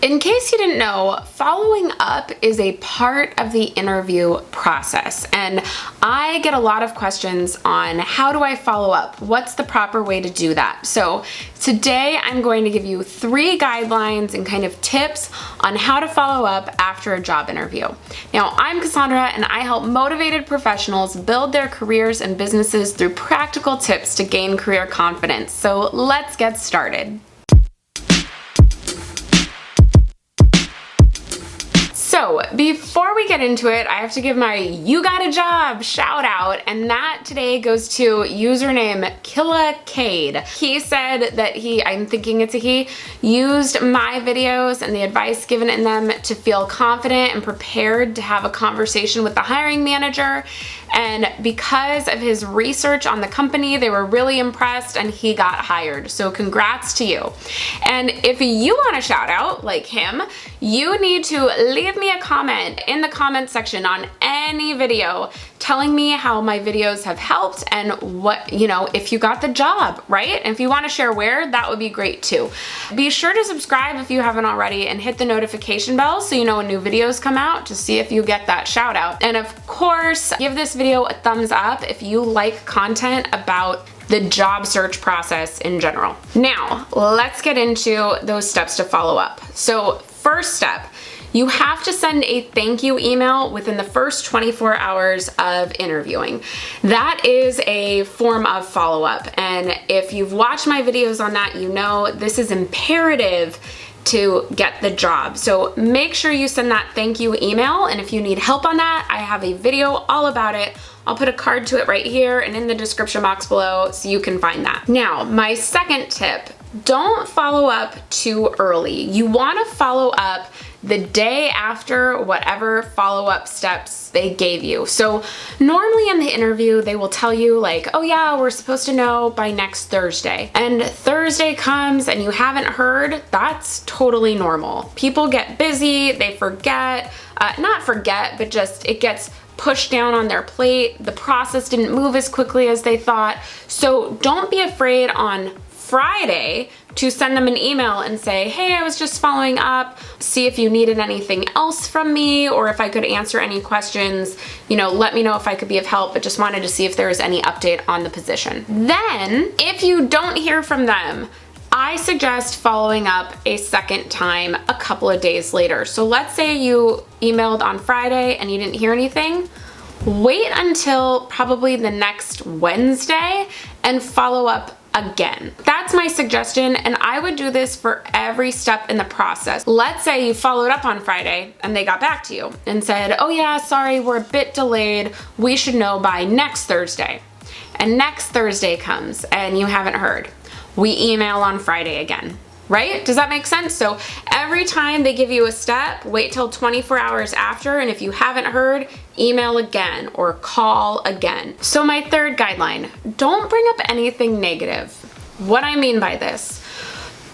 In case you didn't know, following up is a part of the interview process, and I get a lot of questions on how do I follow up? What's the proper way to do that? So today I'm going to give you 3 guidelines and kind of tips on how to follow up after a job interview. Now, I'm Cassandra and I help motivated professionals build their careers and businesses through practical tips to gain career confidence. So let's get started. So before we get into it, I have to give my "you got a job" shout out, and that today goes to username Killacade. He said that I'm thinking it's a he, used my videos and the advice given in them to feel confident and prepared to have a conversation with the hiring manager. And because of his research on the company, they were really impressed and he got hired. So congrats to you. And if you want a shout out like him, you need to leave me a comment in the comment section on any video telling me how my videos have helped and what, if you got the job, right? And if you want to share where, that would be great too. Be sure to subscribe if you haven't already and hit the notification bell so you know when new videos come out to see if you get that shout out. And of course, give this video a thumbs up if you like content about the job search process in general. Now, let's get into those steps to follow up. So first step, you have to send a thank you email within the first 24 hours of interviewing. That is a form of follow-up. And if you've watched my videos on that, you know this is imperative to get the job. So make sure you send that thank you email. And if you need help on that, I have a video all about it. I'll put a card to it right here and in the description box below so you can find that. Now, my second tip, don't follow up too early. You want to follow up the day after whatever follow-up steps they gave you. So normally in the interview, they will tell you like, oh yeah, we're supposed to know by next Thursday. And Thursday comes and you haven't heard, that's totally normal. People get busy, they forget, not forget, but just it gets pushed down on their plate. The process didn't move as quickly as they thought. So don't be afraid on Friday to send them an email and say, hey, I was just following up, see if you needed anything else from me or if I could answer any questions, let me know if I could be of help, but just wanted to see if there was any update on the position. Then, if you don't hear from them, I suggest following up a second time a couple of days later. So let's say you emailed on Friday and you didn't hear anything. Wait until probably the next Wednesday and follow up again. That's my suggestion, and I would do this for every step in the process. Let's say you followed up on Friday and they got back to you and said, oh yeah, sorry, we're a bit delayed. We should know by next Thursday. And next Thursday comes and you haven't heard. We email on Friday again. Right? Does that make sense? So every time they give you a step, wait till 24 hours after, and if you haven't heard, email again or call again. So my third guideline, don't bring up anything negative. What I mean by this,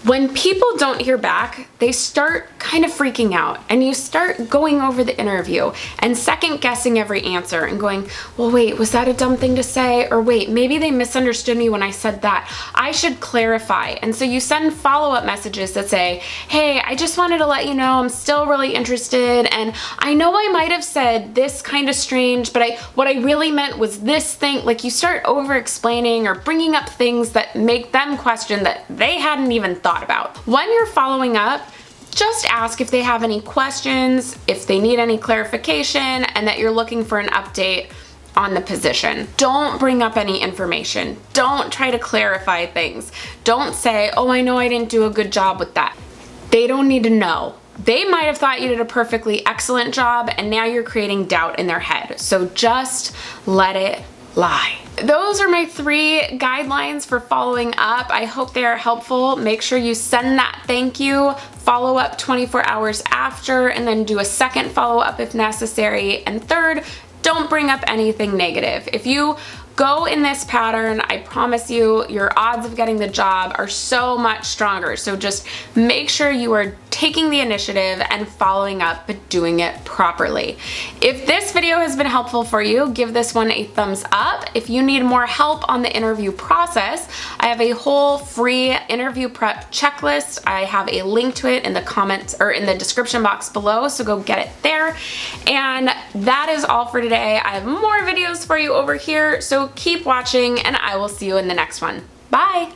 when people don't hear back, they start kind of freaking out and you start going over the interview and second guessing every answer and going, well, wait, was that a dumb thing to say? Or wait, maybe they misunderstood me when I said that. I should clarify. And so you send follow-up messages that say, hey, I just wanted to let you know I'm still really interested. And I know I might have said this kind of strange, but what I really meant was this thing. Like you start over explaining or bringing up things that make them question that they hadn't even thought about. When you're following up, just ask if they have any questions, if they need any clarification, and that you're looking for an update on the position. Don't bring up any information. Don't try to clarify things. Don't say, oh, I know I didn't do a good job with that. They don't need to know. They might have thought you did a perfectly excellent job, and now you're creating doubt in their head. So just let it lie. Those are my 3 guidelines for following up. I hope they are helpful. Make sure you send that thank you, follow up 24 hours after, and then do a second follow up if necessary. And third, don't bring up anything negative. If you go in this pattern, I promise you, your odds of getting the job are so much stronger. So just make sure you are taking the initiative and following up, but doing it properly. If this video has been helpful for you, give this one a thumbs up. If you need more help on the interview process, I have a whole free interview prep checklist. I have a link to it in the comments or in the description box below, so go get it there. And that is all for today. I have more videos for you over here, so keep watching and I will see you in the next one. Bye!